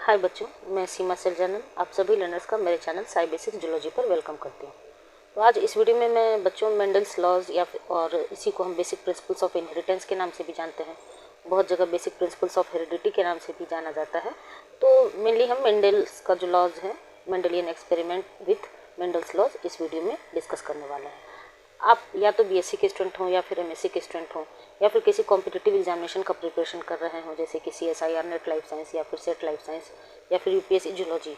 हाय बच्चों, मैं सीमा सेलजानन आप सभी लर्नर्स का मेरे चैनल साई बेसिक जूलॉजी पर वेलकम करती हूँ। तो आज इस वीडियो में मैं बच्चों मेंडल्स लॉज और इसी को हम बेसिक प्रिंसिपल्स ऑफ इनहेरिटेंस के नाम से भी जानते हैं, बहुत जगह बेसिक प्रिंसिपल्स ऑफ हेरिडिटी के नाम से भी जाना जाता है। तो मेनली हम मेंडल्स का जो लॉज है, Mendelian experiment with Mendel's laws, इस वीडियो में डिस्कस करने वाले हैं। आप या तो बीएससी के स्टूडेंट हों या फिर एमएससी के स्टूडेंट हों या फिर किसी कॉम्पिटिटिव एग्जामिनेशन का प्रिपरेशन कर रहे हों, जैसे कि सीएसआईआर नेट लाइफ साइंस या फिर सेट लाइफ साइंस या फिर यूपीएससी जूलॉजी,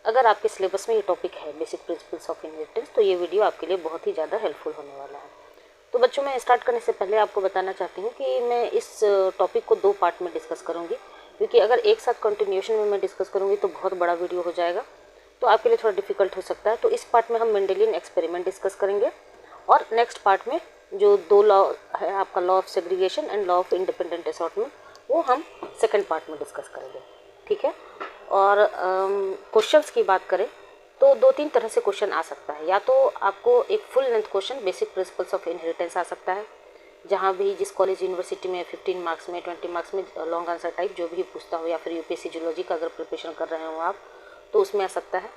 अगर आपके सिलेबस में ये टॉपिक है बेसिक प्रिंसिपल्स ऑफ इनहेरिटेंस, तो ये वीडियो आपके लिए बहुत ही ज़्यादा हेल्पफुल होने वाला है। तो बच्चों, मैं स्टार्ट करने से पहले आपको बताना चाहती हूँ कि मैं इस टॉपिक को 2 पार्ट में डिस्कस करूँगी, क्योंकि अगर एक साथ कंटिन्यूएशन में मैं डिस्कस करूँगी तो बहुत बड़ा वीडियो हो जाएगा, तो आपके लिए थोड़ा डिफिकल्ट हो सकता है। तो इस पार्ट में हम मेंडेलियन एक्सपेरिमेंट डिस्कस करेंगे और नेक्स्ट पार्ट में जो 2 लॉ है आपका, law of segregation and law of independent assortment, वो हम सेकंड पार्ट में डिस्कस करेंगे, ठीक है। और क्वेश्चंस की बात करें तो 2-3 तरह से क्वेश्चन आ सकता है। या तो आपको एक full length question basic principles of inheritance आ सकता है, जहाँ भी जिस कॉलेज यूनिवर्सिटी में 15 मार्क्स में 20 मार्क्स में लॉन्ग आंसर टाइप जो भी पूछता हो, या फिर यूपीएससी जूलॉजी का अगर प्रिपरेशन कर रहे हो आप, तो उसमें आ सकता है।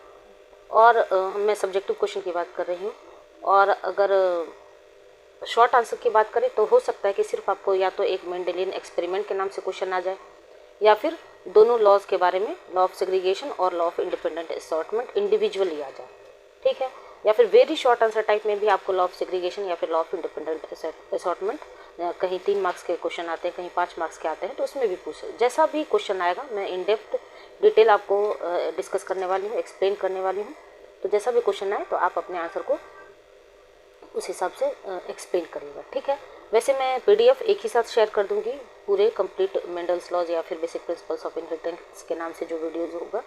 और मैं सब्जेक्टिव क्वेश्चन की बात कर रही हूँ। और अगर शॉर्ट आंसर की बात करें तो हो सकता है कि सिर्फ आपको या तो एक मेंडेलियन एक्सपेरिमेंट के नाम से क्वेश्चन आ जाए, या फिर दोनों लॉज के बारे में, लॉ ऑफ सेग्रीगेशन और law of independent assortment individually आ जाए, ठीक है। या फिर वेरी शॉर्ट आंसर टाइप में भी आपको लॉ ऑफ सेग्रीगेशन या फिर लॉ ऑफ इंडिपेंडेंट असॉर्टमेंट, कहीं 3 मार्क्स के क्वेश्चन आते हैं, कहीं 5 मार्क्स के आते हैं, तो उसमें भी पूछ, जैसा भी क्वेश्चन आएगा मैं इन डेप्थ डिटेल आपको डिस्कस करने वाली हूँ, एक्सप्लेन करने वाली हूँ। तो जैसा भी क्वेश्चन आए तो आप अपने आंसर को उस हिसाब से एक्सप्लेन करिएगा, ठीक है। वैसे मैं पीडीएफ एक ही साथ शेयर कर दूंगी पूरे कंप्लीट मेंडल्स लॉज या फिर बेसिक प्रिंसिपल्स ऑफ इनहेरिटेंस के नाम से जो वीडियोज होगा,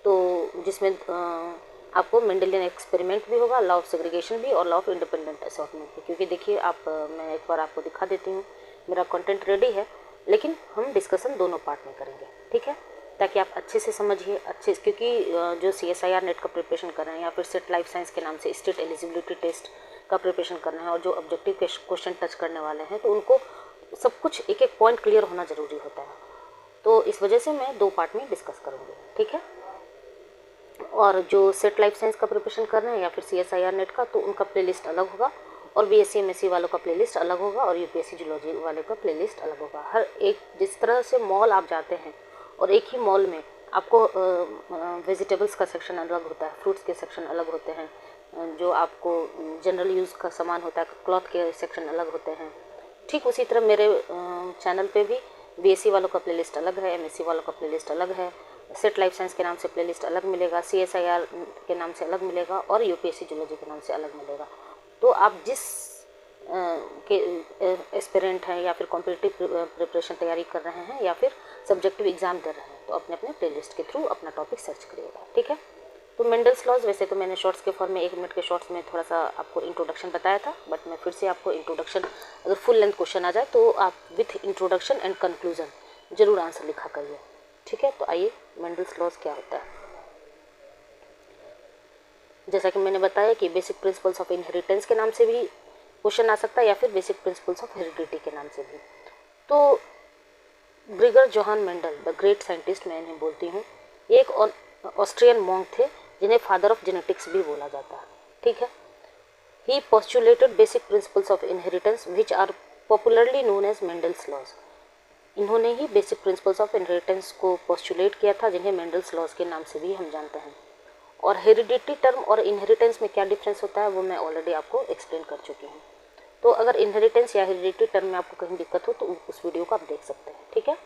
तो जिसमें आपको मेंडलियन एक्सपेरिमेंट भी होगा, लॉ ऑफ सेग्रीगेशन भी और लॉ ऑफ इंडिपेंडेंट असॉर्टमेंट भी। क्योंकि देखिए मैं एक बार आपको दिखा देती हूँ, मेरा कंटेंट रेडी है, लेकिन हम डिस्कशन दोनों पार्ट में करेंगे, ठीक है, ताकि आप अच्छे से समझिए, अच्छे से। क्योंकि जो सीएसआईआर नेट का प्रिपरेशन कर रहे हैं या फिर सेट लाइफ साइंस के नाम से स्टेट एलिजिबिलिटी टेस्ट का प्रिपरेशन करना है और जो ऑब्जेक्टिव क्वेश्चन टच करने वाले हैं, तो उनको सब कुछ एक एक पॉइंट क्लियर होना ज़रूरी होता है। तो इस वजह से मैं 2 पार्ट में डिस्कस करूँगी, ठीक है। और जो सेट लाइफ साइंस का प्रिपरेशन कर रहे हैं या फिर सीएसआईआर नेट का, तो उनका प्लेलिस्ट अलग होगा, और बीएससी एमएससी वालों का प्लेलिस्ट अलग होगा, और यूपीएससी जूलॉजी वाले का प्लेलिस्ट अलग होगा। हर एक, जिस तरह से मॉल आप जाते हैं और एक ही मॉल में आपको वेजिटेबल्स का सेक्शन अलग होता है, फ्रूट्स के सेक्शन अलग होते हैं, जो आपको जनरल यूज़ का सामान होता है, क्लॉथ के सेक्शन अलग होते हैं, ठीक उसी तरह मेरे चैनल पे भी बीएससी वालों का प्लेलिस्ट अलग है, एमएससी वालों का प्लेलिस्ट अलग है, सेट लाइफ साइंस के नाम से प्लेलिस्ट अलग मिलेगा, सीएसआईआर के नाम से अलग मिलेगा, और यूपीएससी जूलॉजी के नाम से अलग मिलेगा। तो आप जिस के एस्पिरेंट हैं या फिर कॉम्पिटिटिव प्रिपरेशन तैयारी कर रहे हैं या फिर सब्जेक्टिव एग्जाम दे रहे हैं, तो अपने अपने प्लेलिस्ट के थ्रू अपना टॉपिक सर्च करिएगा, ठीक है। तो मेंडल्स लॉज, वैसे तो मैंने शॉर्ट्स के फॉर्म में 1 मिनट के शॉर्ट्स में थोड़ा सा आपको इंट्रोडक्शन बताया था, बट मैं फिर से आपको इंट्रोडक्शन, अगर फुल लेंथ क्वेश्चन आ जाए तो आप विथ इंट्रोडक्शन एंड कंक्लूजन जरूर आंसर लिखा करिए, ठीक है। तो आइए, मेंडल्स लॉज क्या होता है। जैसा कि मैंने बताया कि बेसिक प्रिंसिपल्स ऑफ इनहेरिटेंस के नाम से भी क्वेश्चन आ सकता है, या फिर बेसिक प्रिंसिपल्स ऑफ हेरिडिटी के नाम से भी। तो Gregor Johann Mendel, the great scientist मैं इन्हें बोलती हूँ, एक ऑस्ट्रियन मॉन्क थे जिन्हें फादर ऑफ जेनेटिक्स भी बोला जाता है, ठीक है। He postulated basic principles of inheritance which are popularly known as Mendel's laws. इन्होंने ही बेसिक प्रिंसिपल्स ऑफ इनहेरिटेंस को पोस्टुलेट किया था, जिन्हें मेंडल्स लॉज के नाम से भी हम जानते हैं। और हेरिडिटी टर्म और इनहेरिटेंस में क्या डिफरेंस होता है वो मैं ऑलरेडी आपको एक्सप्लेन कर चुकी हूँ। तो अगर इनहेरिटेंस या हेरिडिटी टर्म में आपको कहीं दिक्कत हो तो उस वीडियो को आप देख सकते हैं, ठीक है।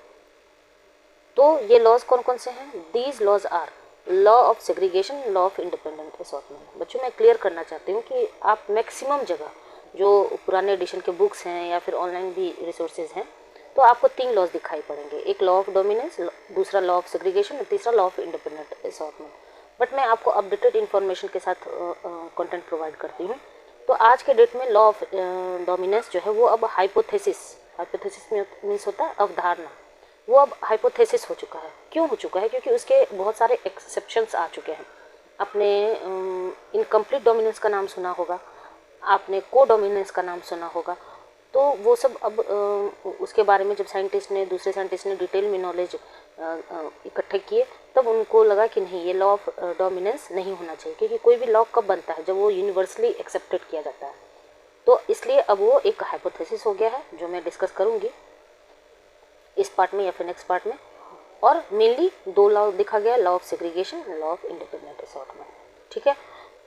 तो ये लॉज कौन कौन से हैं? These laws are law of segregation, law of independent assortment. बच्चों, मैं क्लियर करना चाहती हूँ कि आप मैक्सिमम जगह जो पुराने एडिशन के बुक्स हैं या फिर ऑनलाइन भी रिसोर्सेज हैं, तो आपको 3 लॉज दिखाई पड़ेंगे, एक लॉ ऑफ डोमिनेंस, दूसरा लॉ ऑफ सेग्रीगेशन और तीसरा law of independent assortment. But मैं आपको अपडेटेड इन्फॉर्मेशन के साथ कंटेंट प्रोवाइड करती हूँ। तो आज के डेट में लॉ ऑफ डोमिनेंस जो है वो अब हाइपोथेसिस में मीन्स होता है अवधारणा, वो अब हाइपोथेसिस हो चुका है। क्यों हो चुका है? क्योंकि उसके बहुत सारे एक्सेप्शंस आ चुके हैं। आपने इनकम्प्लीट डोमिनेंस का नाम सुना होगा, आपने को डोमिनेंस का नाम सुना होगा, तो वो सब अब उसके बारे में जब दूसरे साइंटिस्ट ने डिटेल में नॉलेज इकट्ठे किए, तब उनको लगा कि नहीं, ये लॉ ऑफ डोमिनेंस नहीं होना चाहिए, क्योंकि कोई भी लॉ कब बनता है, जब वो यूनिवर्सली एक्सेप्टेड किया जाता है। तो इसलिए अब वो एक हाइपोथेसिस हो गया है, जो मैं डिस्कस करूँगी इस पार्ट में या फिर नेक्स्ट पार्ट में। और मेनली 2 लॉ दिखा गया, law of segregation, law of independent assortment. ठीक है,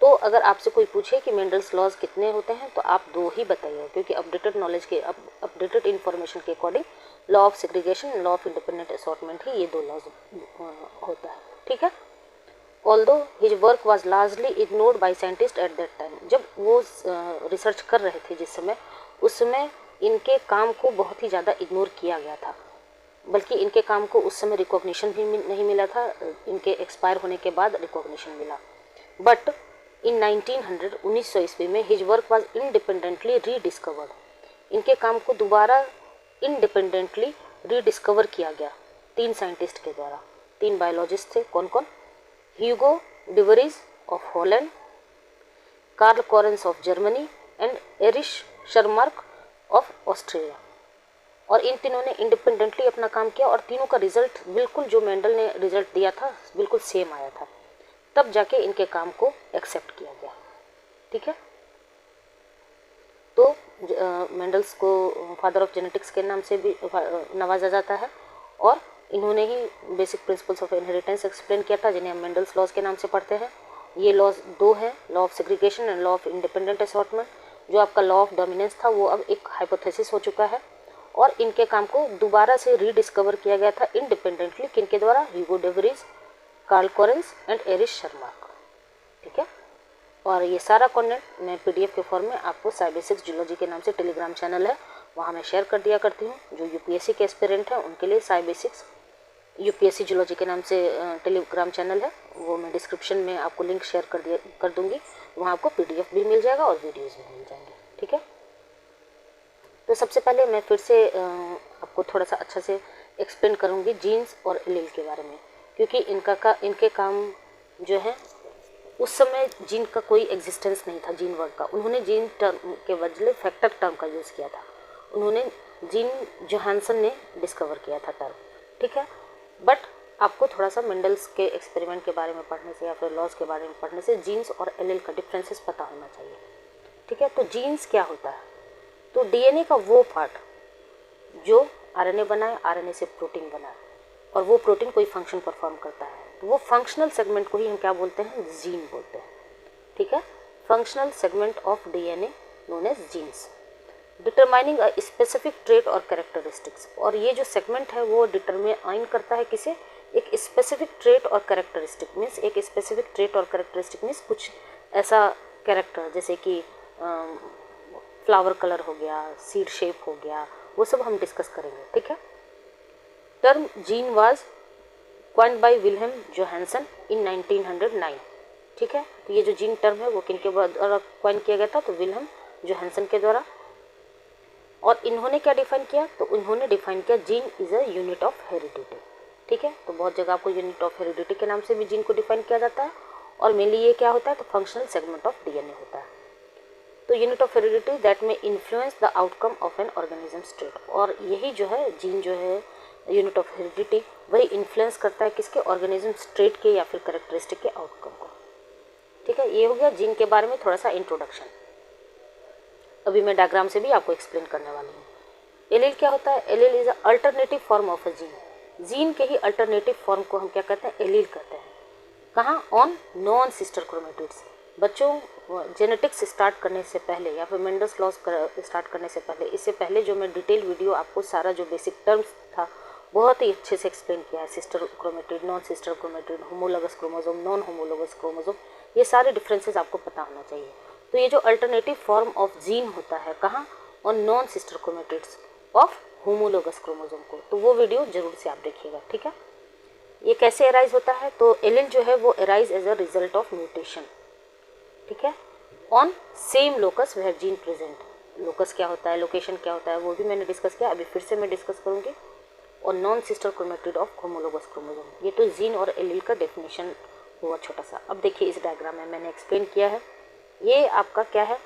तो अगर आपसे कोई पूछे कि मेंडल्स लॉज कितने होते हैं, तो आप 2 ही बताइए, क्योंकि अपडेटेड नॉलेज के अपडेटेड इन्फॉर्मेशन के according law of segregation, law of independent assortment ही ये 2 लॉज होता है। ठीक है, although his work was largely ignored by scientist at that time, जब वो रिसर्च कर रहे थे जिस समय, उस समय इनके काम को बहुत ही ज़्यादा इग्नोर किया गया था, बल्कि इनके काम को उस समय रिकॉग्निशन भी नहीं मिला था, इनके एक्सपायर होने के बाद रिकॉग्निशन मिला। बट इन 1900 ईस्वी में his work was independently rediscovered, इनके काम को दोबारा इंडिपेंडेंटली रीडिस्कवर किया गया 3 साइंटिस्ट के द्वारा। 3 बायोलॉजिस्ट थे, कौन कौन? Hugo de Vries of Holland, Carl Correns of Germany and Erich Tschermak of Australia. और इन तीनों ने इंडिपेंडेंटली अपना काम किया, और तीनों का रिजल्ट बिल्कुल जो मेंडल ने रिजल्ट दिया था बिल्कुल सेम आया था, तब जाके इनके काम को एक्सेप्ट किया गया। ठीक है, तो मेंडल्स को फादर ऑफ जेनेटिक्स के नाम से भी नवाजा जाता है, और इन्होंने ही basic principles of inheritance explain किया था, जिन्हें हम मेंडल्स लॉज के नाम से पढ़ते हैं। ये लॉज 2 हैं, law of segregation and law of independent assortment. जो आपका लॉ ऑफ डोमिनेंस था वो अब एक हाइपोथेसिस हो चुका है, और इनके काम को दोबारा से रीडिस्कवर किया गया था इंडिपेंडेंटली, किनके द्वारा? Hugo de Vries, Carl Correns and Erich Tschermak. ठीक है, और ये सारा कंटेंट मैं PDF के फॉर्म में आपको साइबेसिक्स जूलॉजी के नाम से टेलीग्राम चैनल है, वहाँ मैं शेयर कर दिया करती हूँ। जो UPSC के एस्पिरेंट हैं उनके लिए साइबेसिक्स UPSC जूलॉजी के नाम से टेलीग्राम चैनल है, वो मैं डिस्क्रिप्शन में आपको लिंक शेयर कर दूँगी, वहाँ आपको PDF भी मिल जाएगा और वीडियोज़ भी मिल जाएंगे। ठीक है, तो सबसे पहले मैं फिर से आपको थोड़ा सा अच्छा से एक्सप्लेन करूँगी जीन्स और एलील के बारे में, क्योंकि इनके काम जो है, उस समय जीन का कोई एग्जिस्टेंस नहीं था, जीन वर्ड का। उन्होंने जीन टर्म के बदले फैक्टर टर्म का यूज़ किया था, उन्होंने जीन जोहानसन ने डिस्कवर किया था टर्म। ठीक है, बट आपको थोड़ा सा मेंडल्स के एक्सपेरिमेंट के बारे में पढ़ने से या फिर लॉज के बारे में पढ़ने से जीन्स और एलील का डिफरेंसेस पता होना चाहिए। ठीक है, तो जीन्स क्या होता है? तो DNA का वो पार्ट जो RNA बनाए, RNA से प्रोटीन बनाए, और वो प्रोटीन कोई फंक्शन परफॉर्म करता है, तो वो फंक्शनल सेगमेंट को ही हम क्या बोलते हैं? जीन बोलते हैं। ठीक है, functional segment of DNA known as genes, determining a specific trait और कैरेक्टरिस्टिक्स। और ये जो सेगमेंट है वो डिटरमाइन करता है किसे? एक स्पेसिफिक ट्रेट और कैरेक्टरिस्टिक मीन्स, एक स्पेसिफिक ट्रेट और कैरेक्टरिस्टिक मीन्स कुछ ऐसा कैरेक्टर, जैसे कि फ्लावर कलर हो गया, सीड शेप हो गया, वो सब हम डिस्कस करेंगे। ठीक है, term gene was coined by Wilhelm Johannsen in 1909। ठीक है, तो ये जो जीन टर्म है वो किनके द्वारा क्वाइन किया गया था? तो विल्हेम जोहानसन के द्वारा। और इन्होंने क्या डिफाइन किया? तो उन्होंने डिफाइन किया gene is a unit of heredity. ठीक है, तो बहुत जगह आपको यूनिट ऑफ हेरिडिटी के नाम से भी जीन को डिफाइन किया जाता है, और मेनली ये क्या होता है? तो फंक्शनल सेगमेंट ऑफ DNA होता है। तो यूनिट ऑफ हेरिडिटी दैट में influence the outcome of an organism state, और यही जो है जीन जो है यूनिट ऑफ हेरिडिटी, वही इन्फ्लुएंस करता है किसके? ऑर्गेनिज्म स्टेट के या फिर कैरेक्टरिस्टिक के आउटकम को। ठीक है, ये हो गया जीन के बारे में थोड़ा सा इंट्रोडक्शन। अभी मैं डायग्राम से भी आपको एक्सप्लेन करने वाली हूँ। एलील क्या होता है? Allele is a alternative form of a gene. Gene के ही अल्टरनेटिव फॉर्म को हम क्या कहते हैं? एलील कहते हैं। कहाँ? On non sister chromatids. बच्चों, जेनेटिक्स स्टार्ट करने से पहले या फिर मेंडल्स लॉज स्टार्ट करने से पहले, इससे पहले जो मैं डिटेल वीडियो आपको सारा जो बेसिक टर्म्स था बहुत ही अच्छे से एक्सप्लेन किया है। Sister chromatid, non sister chromatid, homologous chromosome, non homologous chromosome, ये सारे डिफरेंसेस आपको पता होना चाहिए। तो ये जो अल्टरनेटिव फॉर्म ऑफ जीन होता है, कहाँ? On non sister chromatids of homologous chromosome को, तो वो वीडियो जरूर से आप देखिएगा। ठीक है, ये कैसे एराइज होता है? तो एलील जो है वो arise as a result of mutation. ठीक है, on same locus where gene present. Locus क्या होता है, लोकेशन क्या होता है, वो भी मैंने डिस्कस किया, अभी फिर से मैं डिस्कस करूँगी। और non sister chromatid of homologous chromosome, ये तो जीन और एलील का डेफिनेशन हुआ छोटा सा। अब देखिए इस डायग्राम में मैंने एक्सप्लेन किया है, ये आपका क्या है?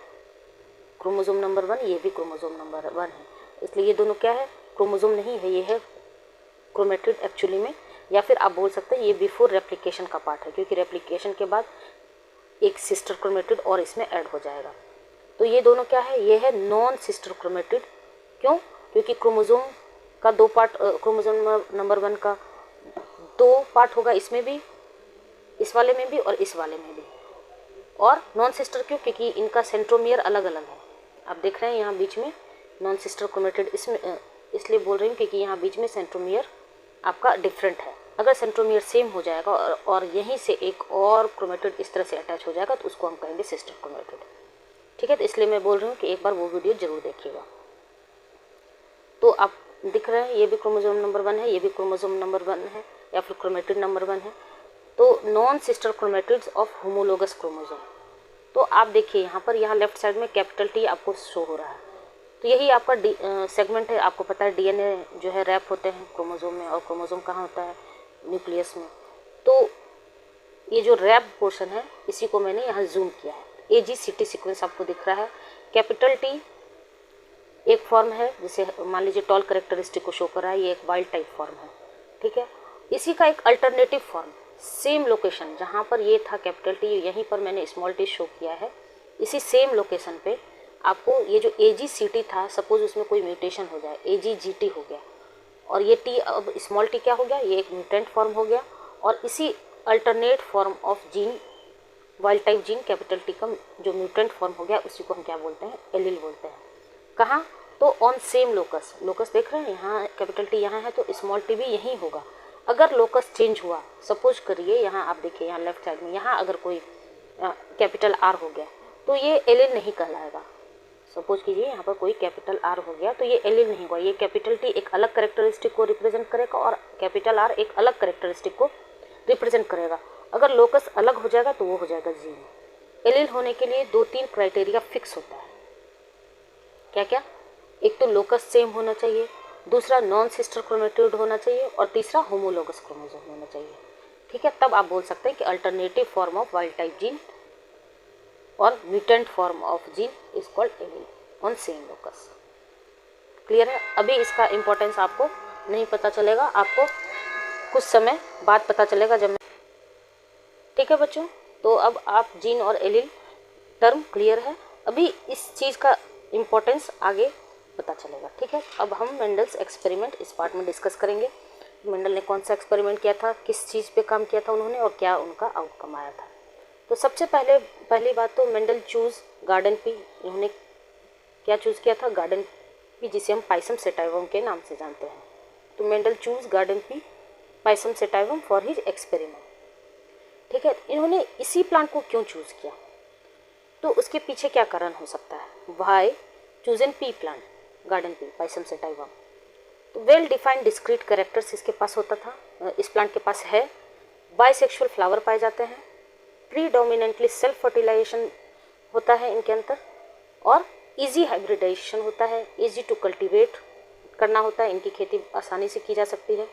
क्रोमोसोम नंबर 1, ये भी क्रोमोसोम नंबर 1 है, इसलिए ये दोनों क्या है, क्रोमोसोम नहीं है, ये है क्रोमेटिड एक्चुअली में, या फिर आप बोल सकते हैं ये बिफोर रेप्लिकेशन का पार्ट है, क्योंकि रेप्लिकेशन के बाद एक सिस्टर क्रोमेटिड और इसमें ऐड हो जाएगा। तो ये दोनों क्या है, ये है नॉन सिस्टर क्रोमेटिड। क्यों? क्योंकि क्रोमोसोम का 2 पार्ट, क्रोमोसोम नंबर 1 का 2 पार्ट होगा, इसमें भी, इस वाले में भी और इस वाले में भी। और नॉन सिस्टर क्यों? क्योंकि इनका सेंट्रोमियर अलग अलग है। आप देख रहे हैं यहाँ बीच में नॉन सिस्टर क्रोमेटिड, इसमें इसलिए बोल रही हूँ क्योंकि यहाँ बीच में सेंट्रोमियर आपका डिफरेंट है। अगर सेंट्रोमियर सेम हो जाएगा और यहीं से एक और क्रोमेटिड इस तरह से अटैच हो जाएगा तो उसको हम कहेंगे सिस्टर क्रोमेटिड। ठीक है, तो इसलिए मैं बोल रही हूँ कि एक बार वो वीडियो जरूर देखिएगा। तो आप दिख रहे हैं ये भी क्रोमोसोम नंबर 1 है, ये भी क्रोमोसोम नंबर 1 है, या फिर क्रोमेटिड नंबर 1 है। तो non sister chromatids of homologous chromosome. तो आप देखिए यहाँ पर, यहाँ लेफ्ट साइड में कैपिटल T आपको शो हो रहा है, तो यही आपका सेगमेंट है। आपको पता है डीएनए जो है रैप होते हैं क्रोमोसोम में, और क्रोमोसोम कहाँ होता है, न्यूक्लियस में। तो ये जो रैप पोर्शन है इसी को मैंने यहाँ जूम किया है। AGCT सीक्वेंस आपको दिख रहा है। कैपिटल T एक फॉर्म है, जिसे मान लीजिए टॉल करेक्टरिस्टिक को शो कर रहा है, ये एक वाइल्ड टाइप फॉर्म है। ठीक है, इसी का एक अल्टरनेटिव फॉर्म, सेम लोकेशन जहाँ पर ये था कैपिटल T, यहीं पर मैंने स्मॉल t शो किया है। इसी सेम लोकेशन पे आपको ये जो AGCT था, सपोज उसमें कोई म्यूटेशन हो जाए, AGGT हो गया, और ये T अब स्मॉल t क्या हो गया, ये एक म्यूटेंट फॉर्म हो गया। और इसी alternate form of gene, wild type gene capital T का जो म्यूटेंट फॉर्म हो गया, उसी को हम क्या बोलते हैं, एलील बोलते हैं। कहाँ? तो ऑन सेम लोकस। लोकस देख रहे हैं, यहाँ कैपिटल T यहाँ है तो स्मॉल t भी यहीं होगा। अगर लोकस चेंज हुआ, सपोज करिए यहाँ आप देखिए, यहाँ लेफ्ट साइड में यहाँ अगर कोई कैपिटल R हो गया तो ये एलील नहीं कहलाएगा। सपोज कीजिए यहाँ पर कोई कैपिटल R हो गया तो ये एलील नहीं हुआ, ये कैपिटल T एक अलग करेक्टरिस्टिक को रिप्रेजेंट करेगा और कैपिटल R एक अलग करेक्टरिस्टिक को रिप्रेजेंट करेगा। अगर लोकस अलग हो जाएगा तो वो हो जाएगा जीन। एलील होने के लिए 2-3 क्राइटेरिया फिक्स होता है। क्या क्या? एक तो लोकस सेम होना चाहिए, दूसरा नॉन सिस्टर क्रोमेटिड होना चाहिए, और तीसरा होमोलोगस क्रोमोसोम होना चाहिए। ठीक है, तब आप बोल सकते हैं कि alternative form of wild type gene और mutant form of gene is called allele on same locus. Clear है? अभी इसका इम्पोर्टेंस आपको नहीं पता चलेगा, आपको कुछ समय बाद पता चलेगा जब मैं। ठीक है बच्चों, तो अब आप जीन और एलील टर्म क्लियर है। अभी इस चीज़ का इम्पोर्टेंस आगे पता चलेगा। ठीक है, अब हम मेंडल्स एक्सपेरिमेंट इस पार्ट में डिस्कस करेंगे। मेंडल ने कौन सा एक्सपेरिमेंट किया था, किस चीज़ पे काम किया था उन्होंने, और क्या उनका आउटकम आया था। तो सबसे पहली बात तो मेंडल चूज़ गार्डन पी। इन्होंने क्या चूज़ किया था, गार्डन पी, जिसे हम पाइसम सेटाइवम के नाम से जानते हैं। तो Mendel choose garden pea pisum sativum for his experiment. ठीक है, इन्होंने इसी प्लांट को क्यों चूज़ किया, तो उसके पीछे क्या कारण हो सकता है। Why chosen pea plant garden pea pisum sativum. तो वेल डिफाइंड डिस्क्रीट कैरेक्टर्स इसके पास होता था, इस प्लांट के पास है। बाइसेक्सुअल फ्लावर पाए जाते हैं, प्रीडोमिनेंटली सेल्फ फर्टिलाइजेशन होता है इनके अंदर, और इजी हाइब्रिडाइजेशन होता है, इजी टू कल्टीवेट करना होता है, इनकी खेती आसानी से की जा सकती है,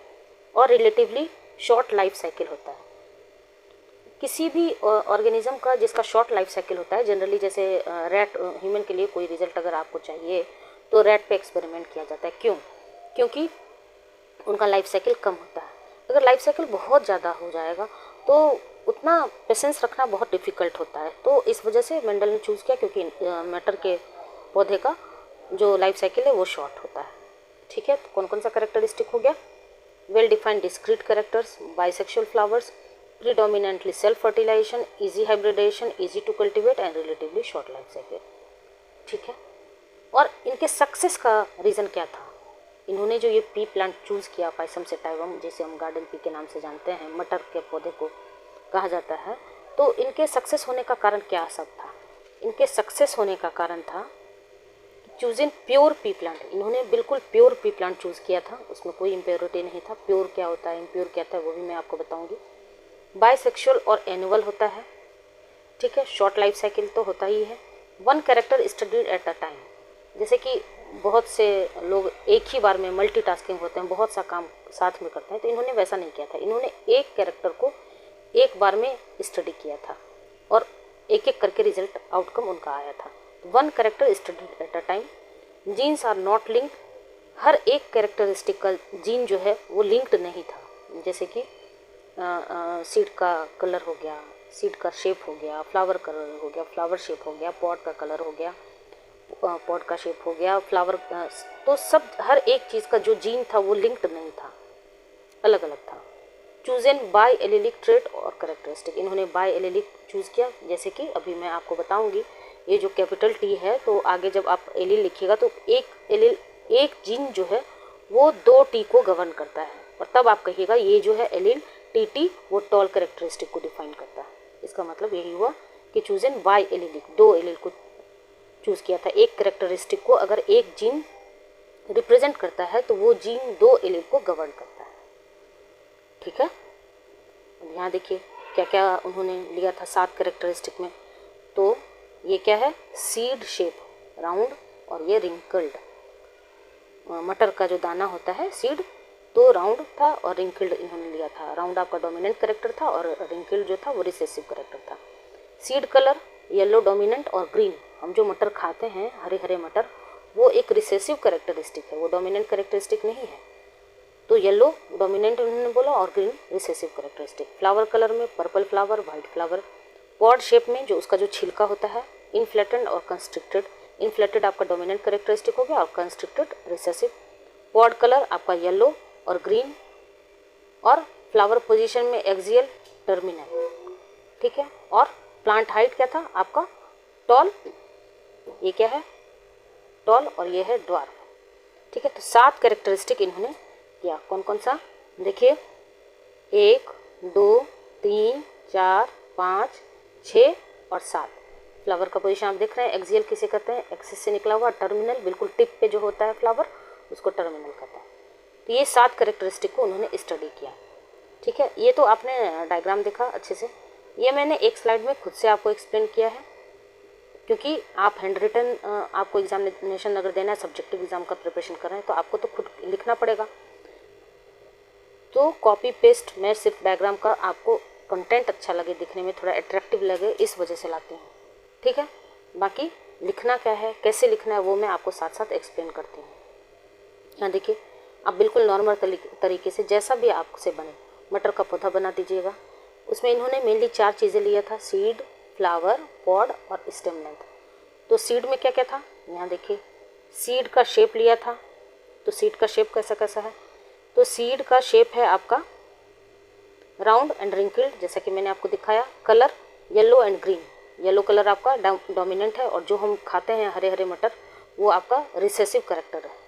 और रिलेटिवली शॉर्ट लाइफ साइकिल होता है। किसी भी ऑर्गेनिज्म का जिसका शॉर्ट लाइफ साइकिल होता है, जनरली जैसे रैट, ह्यूमन के लिए कोई रिजल्ट अगर आपको चाहिए तो रैट पे एक्सपेरिमेंट किया जाता है। क्यों? क्योंकि उनका लाइफ साइकिल कम होता है। अगर लाइफ साइकिल बहुत ज़्यादा हो जाएगा तो उतना पेशेंस रखना बहुत डिफ़िकल्ट होता है। तो इस वजह से मेंडल ने चूज़ किया, क्योंकि मैटर के पौधे का जो लाइफ साइकिल है वो शॉर्ट होता है। ठीक है, तो कौन कौन सा करेक्टरिस्टिक हो गया, well defined discrete characters, bisexual flowers, predominantly self fertilization, easy hybridization, easy to cultivate and relatively short life cycle। ठीक है, और इनके सक्सेस का रीज़न क्या था। इन्होंने जो ये पी प्लांट चूज़ किया पाइसम सेटाइवम, जिसे हम गार्डन पी के नाम से जानते हैं, मटर के पौधे को कहा जाता है, तो इनके सक्सेस होने का कारण क्या सब था। इनके सक्सेस होने का कारण था choose in pure P plant. इन्होंने बिल्कुल प्योर पी प्लांट चूज़ किया था, उसमें कोई इम्प्योरिटी नहीं था। प्योर क्या होता है, इम्प्योर क्या था, वो भी मैं आपको बताऊँगी। बाइसेक्सुअल और एनुअल होता है। ठीक है, शॉर्ट लाइफ साइकिल तो होता ही है। One character studied at a time, जैसे कि बहुत से लोग एक ही बार में मल्टीटास्किंग होते हैं, बहुत सा काम साथ में करते हैं, तो इन्होंने वैसा नहीं किया था। इन्होंने एक कैरेक्टर को एक बार में स्टडी किया था और एक एक करके रिजल्ट आउटकम उनका आया था। One character studied at a time, genes are not linked, हर एक कैरेक्टरिस्टिक का जीन जो है वो लिंक्ड नहीं था। जैसे कि सीड का कलर हो गया, सीड का शेप हो गया, फ्लावर कलर हो गया, फ्लावर शेप हो गया, पॉट का कलर हो गया, पॉट का शेप हो गया, फ्लावर, तो सब हर एक चीज़ का जो जीन था वो लिंक्ड नहीं था, अलग अलग था। चूजन बाय एलिलिक ट्रेट और करेक्टरिस्टिक, इन्होंने बाय एलिलिक चूज़ किया। जैसे कि अभी मैं आपको बताऊंगी, ये जो कैपिटल टी है तो आगे जब आप एलिल लिखिएगा तो एक जीन जो है वो 2 टी को गवर्न करता है, और तब आप कहिएगा ये जो है एलिल टी वो टॉल करेक्टरिस्टिक को डिफाइन करता है। इसका मतलब यही हुआ कि चूजन बाय एलिलिक, 2 एलिल को चूज़ किया था। एक करेक्टरिस्टिक को अगर एक जीन रिप्रेजेंट करता है तो वो जीन 2 एलिल को गवर्न करता है। ठीक है, अब यहाँ देखिए क्या क्या उन्होंने लिया था 7 करेक्टरिस्टिक में। तो ये क्या है, सीड शेप राउंड, और ये रिंकल्ड, मटर का जो दाना होता है सीड, तो राउंड था और रिंकल्ड इन्होंने लिया था। राउंड आपका डोमिनेंट करेक्टर था और रिंकल्ड जो था वो रिसेसिव करेक्टर था। सीड कलर येलो डोमिनेंट और ग्रीन, हम जो मटर खाते हैं हरे हरे मटर, वो एक रिसेसिव करेक्टरिस्टिक है, वो डोमिनेंट करेक्टरिस्टिक नहीं है। तो येलो डोमिनेंट उन्होंने बोला और green recessive characteristic. Flower colour में purple flower, white flower. Pod shape में जो उसका जो छिलका होता है, इनफ्लेटेड और कंस्ट्रिक्टेड, इनफ्लेटेड आपका डोमिनेंट करेक्टरिस्टिक हो गया और कंस्ट्रिक्टेड रिसेसिव। पॉड कलर आपका येलो और ग्रीन, और फ्लावर पोजीशन में एक्सियल टर्मिनल, ठीक है। और प्लांट हाइट क्या था आपका, टॉल, ये क्या है टॉल, और ये है ड्वार्फ, ठीक है। तो 7 कैरेक्टरिस्टिक इन्होंने किया। कौन कौन सा देखिए, 1 2 3 4 5 6 और 7। फ्लावर का पोजीशन आप देख रहे हैं, एक्सियल किसे कहते हैं, एक्सिस से निकला हुआ, टर्मिनल बिल्कुल टिप पे जो होता है फ्लावर उसको टर्मिनल कहता है। तो ये 7 कैरेक्टरिस्टिक को उन्होंने स्टडी किया, ठीक है। ये तो आपने डायग्राम देखा अच्छे से, ये मैंने एक स्लाइड में खुद से आपको एक्सप्लेन किया है, क्योंकि आप हैंड रिटन आपको एग्जामिनेशन अगर देना है, सब्जेक्टिव एग्जाम का प्रिपरेशन कर रहे हैं, तो आपको तो खुद लिखना पड़ेगा। तो कॉपी पेस्ट मैं सिर्फ डायग्राम का आपको कंटेंट अच्छा लगे, दिखने में थोड़ा अट्रैक्टिव लगे, इस वजह से लाती हूँ, ठीक है। बाकी लिखना क्या है, कैसे लिखना है, वो मैं आपको साथ साथ एक्सप्लेन करती हूँ। यहाँ देखिए, आप बिल्कुल नॉर्मल तरीके से जैसा भी आपसे बने मटर का पौधा बना दीजिएगा। उसमें इन्होंने मेनली 4 चीज़ें लिया था, सीड, फ्लावर, पॉड और स्टेम लेंथ। तो सीड में क्या क्या था, यहाँ देखिए, सीड का शेप लिया था। तो सीड का शेप कैसा कैसा है, तो सीड का शेप है आपका राउंड एंड रिंकल्ड, जैसा कि मैंने आपको दिखाया। Colour yellow and green, yellow colour आपका डोमिनेंट है, और जो हम खाते हैं हरे हरे मटर वो आपका रिसेसिव करेक्टर है।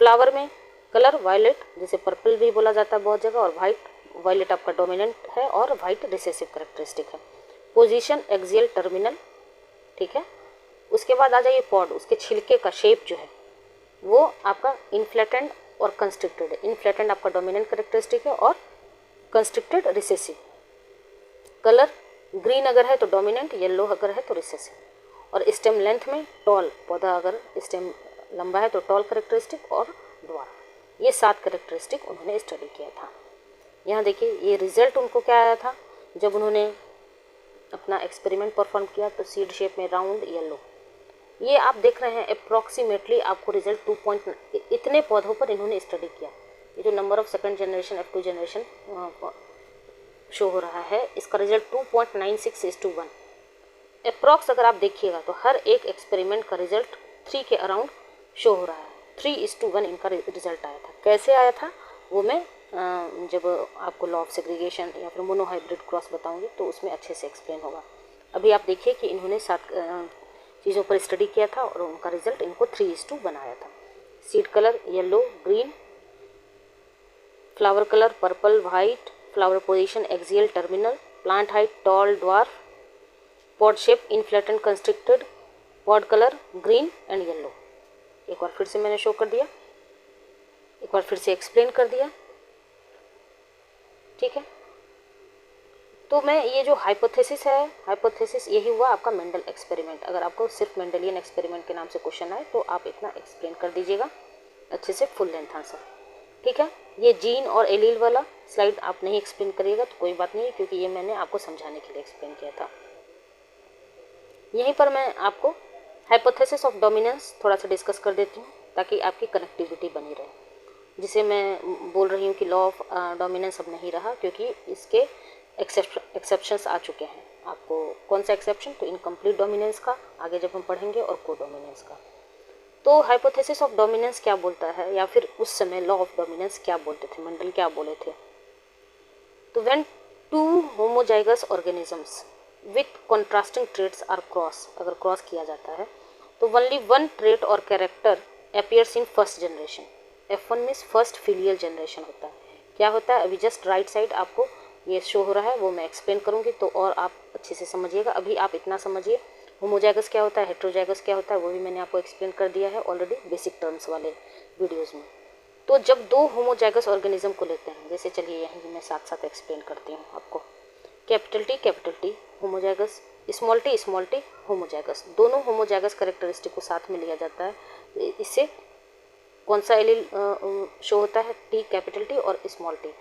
फ्लावर में कलर वायलेट, जिसे पर्पल भी बोला जाता है बहुत जगह, और वायलेट आपका डोमिनेंट है और वाइट रिसेसिव करेक्टरिस्टिक है। पोजीशन एक्सियल टर्मिनल, ठीक है। उसके बाद आ जाइए पॉड, उसके छिलके का शेप जो है वो आपका इनफ्लेटेंड और कंस्ट्रिक्टेड है। इनफ्लेटेंड आपका डोमिनेंट करेक्टरिस्टिक है और कंस्ट्रिक्टेड रिसेसिव। कलर ग्रीन अगर है तो डोमिनेंट, येलो अगर है तो रिसेसिव। और स्टेम लेंथ में टॉल, पौधा अगर स्टेम लंबा है तो टॉल करेक्टरिस्टिक और ड्वार्फ। ये 7 करेक्टरिस्टिक उन्होंने स्टडी किया था। यहाँ देखिए, ये रिजल्ट उनको क्या आया था जब उन्होंने अपना एक्सपेरिमेंट परफॉर्म किया। तो सीड शेप में राउंड येलो, ये आप देख रहे हैं अप्रॉक्सीमेटली आपको रिजल्ट 2 इतने पौधों पर इन्होंने स्टडी किया। ये जो number of second generation F2 generation show हो रहा है, इसका रिजल्ट 2.96:1 अप्रॉक्स अगर आप देखिएगा तो हर एक एक्सपेरिमेंट का रिजल्ट 3 के अराउंड शो हो रहा है। 3:1 इनका रिजल्ट आया था। कैसे आया था वो मैं जब आपको लॉ ऑफ सेग्रीगेशन या फिर मोनोहाइब्रिड क्रॉस बताऊंगी तो उसमें अच्छे से एक्सप्लेन होगा। अभी आप देखिए कि इन्होंने 7 चीज़ों पर स्टडी किया था और उनका रिजल्ट इनको 3:2 आया था। Seed colour yellow green, flower colour purple white, flower position axial terminal, plant height tall dwarf, pod shape inflated constricted, pod colour green and yellow. एक बार फिर से मैंने शो कर दिया, एक बार फिर से एक्सप्लेन कर दिया, ठीक है। तो मैं ये जो हाइपोथेसिस है, हाइपोथेसिस यही हुआ आपका मेंडल एक्सपेरिमेंट। अगर आपको सिर्फ मेंडलियन एक्सपेरिमेंट के नाम से क्वेश्चन आए तो आप इतना एक्सप्लेन कर दीजिएगा अच्छे से, फुल लेंथ आंसर, ठीक है। ये जीन और एलील वाला स्लाइड आप नहीं एक्सप्लेन करिएगा तो कोई बात नहीं, क्योंकि ये मैंने आपको समझाने के लिए एक्सप्लेन किया था। यहीं पर मैं आपको हाइपोथेसिस ऑफ डोमिनेंस थोड़ा सा डिस्कस कर देती हूँ ताकि आपकी कनेक्टिविटी बनी रहे, जिसे मैं बोल रही हूँ कि लॉ ऑफ डोमिनेंस अब नहीं रहा क्योंकि इसके एक्सेप्शंस आ चुके हैं। आपको कौन सा एक्सेप्शन? तो इनकम्प्लीट डोमिनेंस का आगे जब हम पढ़ेंगे और को डोमिनेंस का। तो हाइपोथेसिस ऑफ डोमिनेंस क्या बोलता है, या फिर उस समय लॉ ऑफ डोमिनेंस क्या बोलते थे, मेंडल क्या बोले थे? तो when two homozygous organisms with contrasting traits are cross, अगर क्रॉस किया जाता है तो ओनली वन ट्रेट और character appears in first generation. F1 means first filial generation होता है। क्या होता है? अभी जस्ट राइट साइड आपको ये शो हो रहा है, वो मैं एक्सप्लेन करूँगी तो और आप अच्छे से समझिएगा। अभी आप इतना समझिए होमोजाइगस क्या होता है, हेट्रोजाइगस क्या होता है, वो भी मैंने आपको एक्सप्लेन कर दिया है ऑलरेडी बेसिक टर्म्स वाले वीडियोज़ में। तो जब दो होमोजाइगस ऑर्गेनिज्म को लेते हैं, जैसे चलिए यहीं मैं साथ साथ एक्सप्लेन करती हूँ आपको। Capital T homozygous, small T homozygous, दोनों होमोजाइगस कैरेक्टरिस्टिक को साथ में लिया जाता है। इससे कौन सा एलील शो होता है? टी, कैपिटल टी और स्मॉल टी।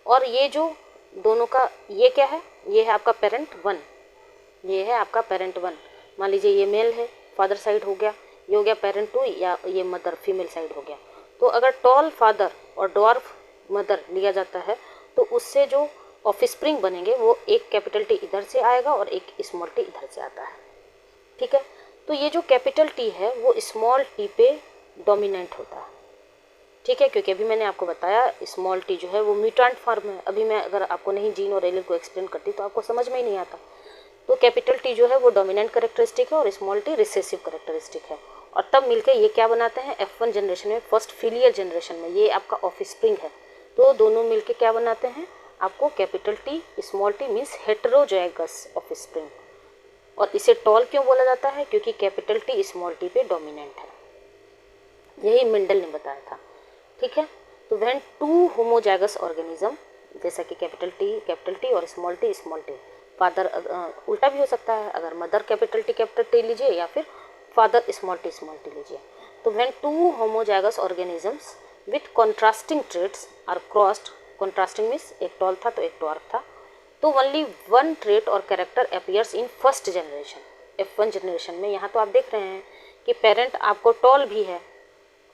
और ये जो दोनों का ये क्या है? ये है आपका पेरेंट 1, ये है आपका पेरेंट 1। मान लीजिए ये मेल है, फादर साइड हो गया, ये हो गया पेरेंट 2, या ये मदर फीमेल साइड हो गया। तो अगर टॉल फादर और ड्वार्फ मदर लिया जाता है तो उससे जो ऑफस्प्रिंग बनेंगे वो एक कैपिटल टी इधर से आएगा और एक स्मॉल टी इधर से आता है। ठीक है, तो ये जो कैपिटल टी है वो स्मॉल टी पे डोमिनेंट होता है। ठीक है, क्योंकि अभी मैंने आपको बताया स्मॉल टी जो है वो म्यूटेंट फॉर्म है। अभी मैं अगर आपको नहीं जीन और एलील को एक्सप्लेन करती तो आपको समझ में ही नहीं आता। तो कैपिटल टी जो है वो डोमिनेंट कैरेक्टरिस्टिक है और स्मॉल टी रिसेसिव कैरेक्टरिस्टिक है, और तब मिलकर ये क्या बनाते हैं? F1 जनरेशन में, फर्स्ट फिलियल जनरेशन में, ये आपका ऑफस्प्रिंग है। तो दोनों मिलकर क्या बनाते हैं? आपको capital T small T means heterozygous offspring. और इसे टॉल क्यों बोला जाता है? क्योंकि कैपिटल टी स्मॉल टी पे डोमिनेंट है, यही मेंडल ने बताया था। ठीक है, तो व्हेन टू होमोजाइगस ऑर्गेनिज्म, जैसा कि कैपिटल टी और स्मॉल टी, फादर उल्टा भी हो सकता है, अगर मदर कैपिटल टी लीजिए या फिर फादर स्मॉल टी लीजिए। तो when two homozygous organisms with contrasting traits are crossed, contrasting means एक टॉल था तो एक ड्वार्फ था, तो ओनली वन ट्रेट और character appears in first generation. F1 generation में यहाँ तो आप देख रहे हैं कि पेरेंट आपको टॉल भी है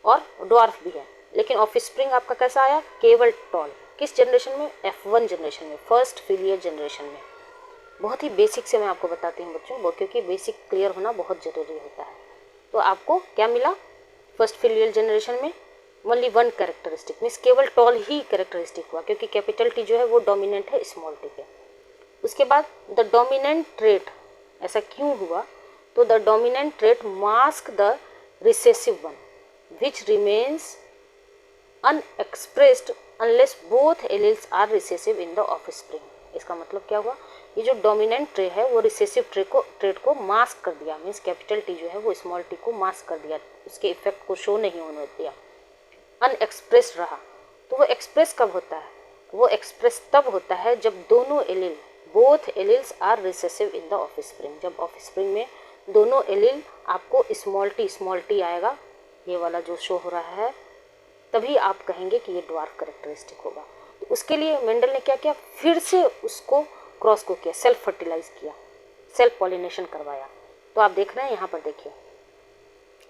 और ड्वार्फ भी है, लेकिन ऑफस्प्रिंग आपका कैसा आया? केवल टॉल। किस जनरेशन में? F1 जनरेशन में, फर्स्ट फिलियल जनरेशन में। बहुत ही बेसिक से मैं आपको बताती हूँ बच्चों, वो क्योंकि बेसिक क्लियर होना बहुत ज़रूरी होता है। तो आपको क्या मिला? फर्स्ट फिलियल जनरेशन में ओनली वन कैरेक्टरिस्टिक मीन्स केवल टॉल ही कैरेक्टरिस्टिक हुआ, क्योंकि कैपिटल टी जो है वो डोमिनेंट है स्मॉल टी पे। उसके बाद द डोमिनेंट ट्रेट, ऐसा क्यों हुआ? तो the dominant trait mask the recessive one which remains unexpressed unless both alleles are recessive in the offspring. इसका मतलब क्या हुआ? ये जो डोमिनेंट ट्रे है वो रिसेसिव ट्रेट को मास्क कर दिया, मीन्स कैपिटल टी जो है वो स्मॉल टी को मास्क कर दिया, उसके इफेक्ट को शो नहीं होने दिया, अनएक्सप्रेस्ड रहा। तो वो एक्सप्रेस कब होता है? वो एक्सप्रेस तब होता है जब दोनों allele, both alleles are recessive in the offspring. जब ऑफस्प्रिंग में दोनों एलील आपको स्मॉल टी आएगा, ये वाला जो शो हो रहा है, तभी आप कहेंगे कि ये ड्वार्फ कैरेक्टरिस्टिक होगा। तो उसके लिए मेंडल ने क्या किया? फिर से उसको क्रॉस को किया, सेल्फ फर्टिलाइज किया, सेल्फ पॉलिनेशन करवाया। तो आप देख रहे हैं यहाँ पर, देखिए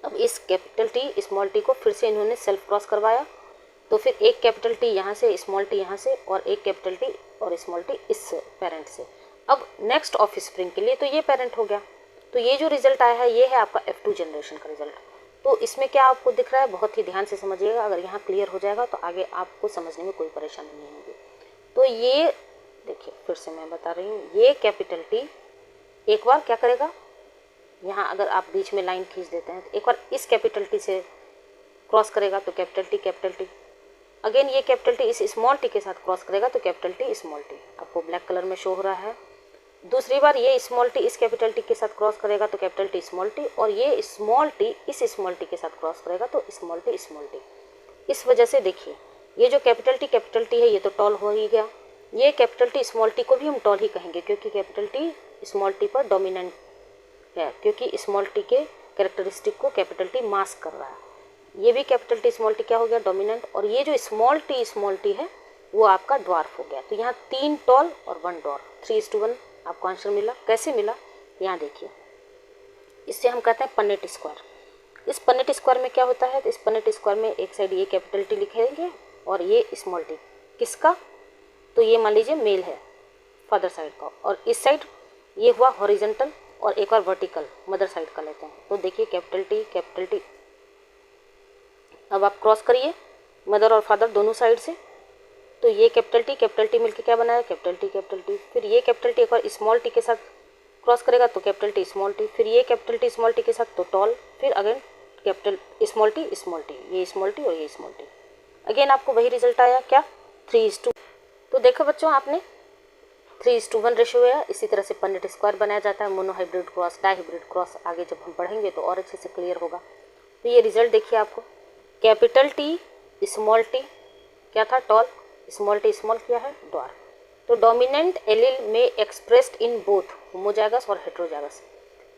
अब इस कैपिटल टी स्मॉल टी को फिर से इन्होंने सेल्फ क्रॉस करवाया। तो फिर एक कैपिटल टी यहाँ से, स्मॉल टी यहाँ से, और एक कैपिटल टी और स्मॉल टी इस पेरेंट से। अब नेक्स्ट ऑफस्प्रिंग के लिए तो ये पेरेंट हो गया। तो ये जो रिजल्ट आया है ये है आपका F2 जनरेशन का रिजल्ट। तो इसमें क्या आपको दिख रहा है? बहुत ही ध्यान से समझिएगा, अगर यहाँ क्लियर हो जाएगा तो आगे आपको समझने में कोई परेशानी नहीं होगी। तो ये देखिए, फिर से मैं बता रही हूँ, ये कैपिटल टी एक बार क्या करेगा? यहाँ अगर आप बीच में लाइन खींच देते हैं तो एक बार इस कैपिटल टी से क्रॉस करेगा तो कैपिटल टी, अगेन ये कैपिटल टी इस स्मॉल टी के साथ क्रॉस करेगा तो कैपिटल टी स्मॉल टी, आपको ब्लैक कलर में शो हो रहा है। दूसरी बार ये स्मॉल टी इस कैपिटल टी के साथ क्रॉस करेगा तो कैपिटल टी स्मॉल टी, और ये स्मॉल टी इस स्मॉल टी के साथ क्रॉस करेगा तो स्मॉल टी। इस वजह से देखिए, ये जो कैपिटल टी है ये तो टॉल हो ही गया, ये कैपिटल टी स्मॉल टी को भी हम टॉल ही कहेंगे क्योंकि कैपिटल टी स्मॉल टी पर डोमिनेंट है, क्योंकि स्मॉल टी के कैरेक्टरिस्टिक को कैपिटल टी मास्क कर रहा है। ये भी कैपिटल टी स्मॉल टी क्या हो गया? डोमिनेंट। और ये जो स्मॉल टी है वो आपका ड्वार्फ हो गया। तो यहाँ 3 टॉल और 1 ड्वार्फ, 3:1 आपको आंसर मिला। कैसे मिला? यहाँ देखिए, इससे हम कहते हैं पन्नेट स्क्वायर। इस पन्नेट स्क्वायर में क्या होता है, तो इस पन्नेट स्क्वायर में एक साइड ये कैपिटल टी लिखेंगे और ये स्मॉल टी किसका, तो ये मान लीजिए मेल है फादर साइड का, और इस साइड ये हुआ हॉरिजेंटल और एक और वर्टिकल मदर साइड का लेते हैं। तो देखिए कैपिटल टी, अब आप क्रॉस करिए मदर और फादर दोनों साइड से, तो ये कैपिटल टी मिलके क्या बनाया, कैपिटल टी, फिर ये कैपिटल टी एक बार स्मॉल टी के साथ क्रॉस करेगा तो कैपिटल टी स्मॉल टी, फिर ये कैपिटल टी स्मॉल टी के साथ तो टॉल, फिर अगेन कैपिटल स्मॉल टी, ये स्मॉल टी और ये स्मॉल टी, अगेन आपको वही रिजल्ट आया क्या, 3:2। तो देखो बच्चों आपने 3:1 रेशियो है। इसी तरह से पन्नेट स्क्वायर बनाया जाता है, मोनोहाइब्रिड क्रॉस, डाइहाइब्रिड क्रॉस, आगे जब हम पढ़ेंगे तो और अच्छे से क्लियर होगा। तो ये रिजल्ट देखिए आपको, कैपिटल टी स्मॉल टी क्या था, टॉल, स्मॉल टी स्मॉल क्या है, ड्वार्फ। तो डोमिनेंट एलील में एक्सप्रेस्ड इन बोथ होमोजाइगस और हेट्रोजाइगस।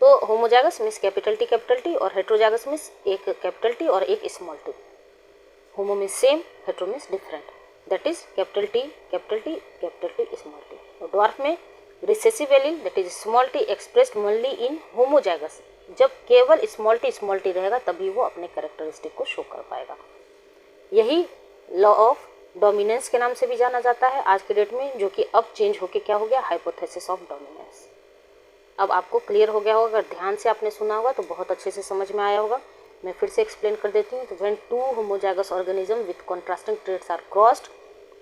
तो होमोजाइगस मीन्स कैपिटल टी और हेट्रोजाइगस मीन्स एक कैपिटल टी और एक small T. Homo means same, hetero means different, that is capital T small T. और ड्वार्फ में recessive allele that is small T expressed only in homozygous, जब केवल small T रहेगा तभी वो अपने कैरेक्टरिस्टिक को शो कर पाएगा। यही लॉ ऑफ डोमिनेंस के नाम से भी जाना जाता है आज के डेट में, जो कि अब चेंज होके क्या हो गया, हाइपोथेसिस ऑफ डोमिनेंस। अब आपको क्लियर हो गया होगा, अगर ध्यान से आपने सुना होगा तो बहुत अच्छे से समझ में आया होगा। मैं फिर से एक्सप्लेन कर देती हूँ। तो when two homozygous organism with contrasting traits are crossed,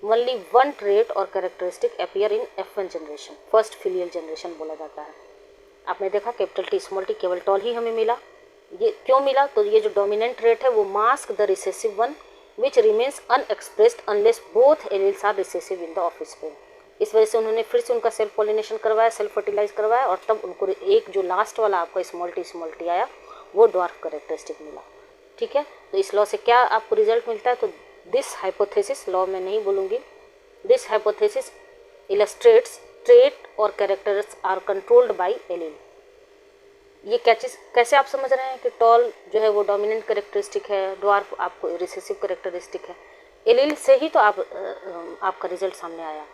only one trait और characteristic appear in F1 generation, first filial generation बोला जाता है। आपने देखा कैपिटल टी स्मॉल टी केवल टॉल ही हमें मिला। ये क्यों मिला, तो ये जो डोमिनेंट ट्रेट है वो mask the recessive one which remains unexpressed unless both alleles are recessive in the offspring. इस वजह से उन्होंने फिर से उनका सेल्फ पॉलिनेशन करवाया, सेल्फ फर्टिलाइज करवाया, और तब उनको एक जो लास्ट वाला आपका स्मॉल टी आया वो ड्वार्फ कैरेक्टरिस्टिक मिला। ठीक है, तो इस लॉ से क्या आपको रिजल्ट मिलता है, तो दिस हाइपोथेसिस, लॉ मैं नहीं बोलूँगी, दिस हाइपोथेसिस इलस्ट्रेट्स ट्रेट और characters are controlled by allele. ये क्या चीज़, कैसे आप समझ रहे हैं कि टॉल जो है वो डोमिनेंट कैरेक्टरिस्टिक है, ड्वार्फ आपको रिसेसिव कैरेक्टरिस्टिक है। एलील से ही तो आपका रिजल्ट सामने आया।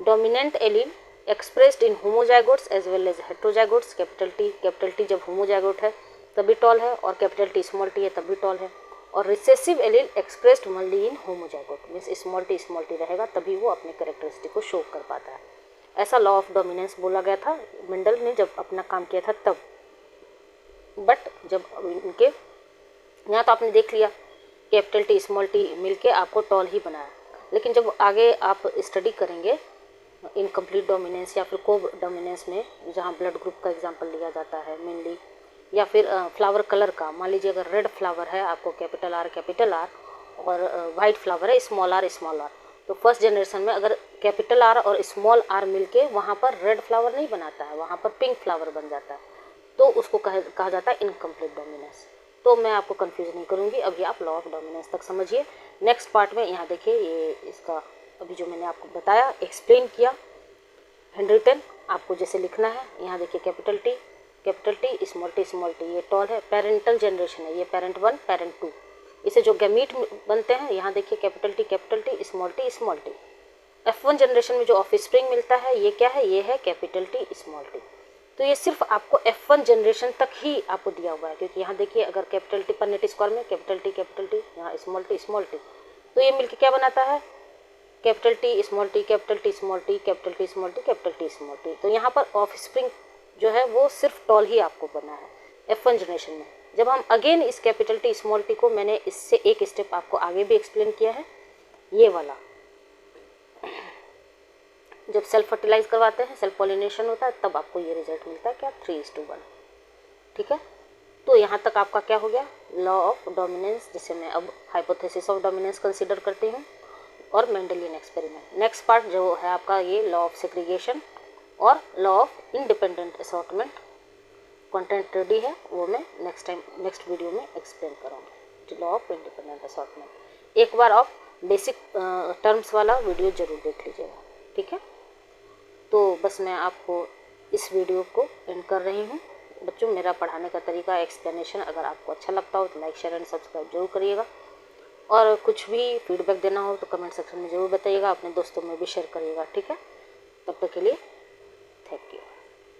Dominant allele expressed in homozygotes as well as heterozygotes, capital T जब होमोजाइगोट है तभी टॉल है, और कैपिटल टी स्मॉल टी है तभी टॉल है। और recessive allele expressed only in homozygote means small T रहेगा तभी वो अपने कैरेक्टरिस्टिक को शो कर पाता है। ऐसा लॉ ऑफ डोमिनेंस बोला गया था मेंडल ने जब अपना काम किया था तब। बट जब इनके यहाँ तो आपने देख लिया कैपिटल टी स्मॉल टी मिलके आपको टॉल ही बनाया, लेकिन जब आगे आप स्टडी करेंगे इनकम्प्लीट डोमिनेंस या फिर को डोमिनेंस में, जहाँ ब्लड ग्रुप का एग्जांपल लिया जाता है मेनली, या फिर फ्लावर कलर का, मान लीजिए अगर रेड फ्लावर है आपको कैपिटल आर और वाइट फ्लावर है स्मॉल आर, तो फर्स्ट जनरेशन में अगर कैपिटल आर और स्मॉल आर मिलके वहाँ पर रेड फ्लावर नहीं बनाता है, वहाँ पर पिंक फ्लावर बन जाता है, तो उसको कहा जाता है इनकम्प्लीट डोमिनेंस। तो मैं आपको कंफ्यूज नहीं करूँगी, अभी आप लॉ ऑफ डोमिनेंस तक समझिए। नेक्स्ट पार्ट में यहाँ देखिए, ये इसका अभी जो मैंने आपको बताया एक्सप्लेन किया हैंडरिटन, आपको जैसे लिखना है। यहाँ देखिए कैपिटल टी स्मॉल टी ये टॉल है, पेरेंटल जनरेशन है, ये पेरेंट 1 पेरेंट 2, इसे जो गैमीट बनते हैं यहाँ देखिए capital T small T. F1 generation में जो ऑफस्प्रिंग मिलता है ये क्या है, ये है कैपिटल टी स्मॉल टी। तो ये सिर्फ आपको F1 जनरेशन तक ही आपको दिया हुआ है, क्योंकि यहाँ देखिए अगर कैपिटल टी पन्नेट स्क्वायर में कैपिटल टी यहाँ स्मॉल टी, तो ये मिलके क्या बनाता है, कैपिटल टी स्मॉल टी। तो यहाँ पर ऑफस्प्रिंग जो है वो सिर्फ टॉल ही आपको बना है F1 जनरेशन में। जब हम अगेन इस कैपिटल टी स्मॉल टी को, मैंने इससे एक स्टेप आपको आगे भी एक्सप्लेन किया है, ये वाला जब सेल्फ फर्टिलाइज करवाते हैं, सेल्फ पॉलिनेशन होता है, तब आपको ये रिजल्ट मिलता है क्या, 3:1। ठीक है, तो यहाँ तक आपका क्या हो गया, लॉ ऑफ डोमिनेंस, जिसे मैं अब हाइपोथेसिस ऑफ डोमिनेंस कंसिडर करती हूँ, और मेंडेलियन एक्सपेरिमेंट। नेक्स्ट पार्ट जो है आपका ये लॉ ऑफ सेग्रीगेशन और law of independent assortment. Content ready है, वो मैं नेक्स्ट वीडियो में एक्सप्लेन करूँगी, लॉ ऑफ इंडिपेंडेंट असॉर्टमेंट। एक बार आप बेसिक टर्म्स वाला वीडियो जरूर देख लीजिएगा। ठीक है, तो बस मैं आपको इस वीडियो को एंड कर रही हूँ। बच्चों, मेरा पढ़ाने का तरीका, एक्सप्लेनेशन अगर आपको अच्छा लगता हो तो लाइक शेयर एंड सब्सक्राइब जरूर करिएगा, और कुछ भी फीडबैक देना हो तो कमेंट सेक्शन में ज़रूर बताइएगा, अपने दोस्तों में भी शेयर करिएगा। ठीक है, तब तक के लिए थैंक यू।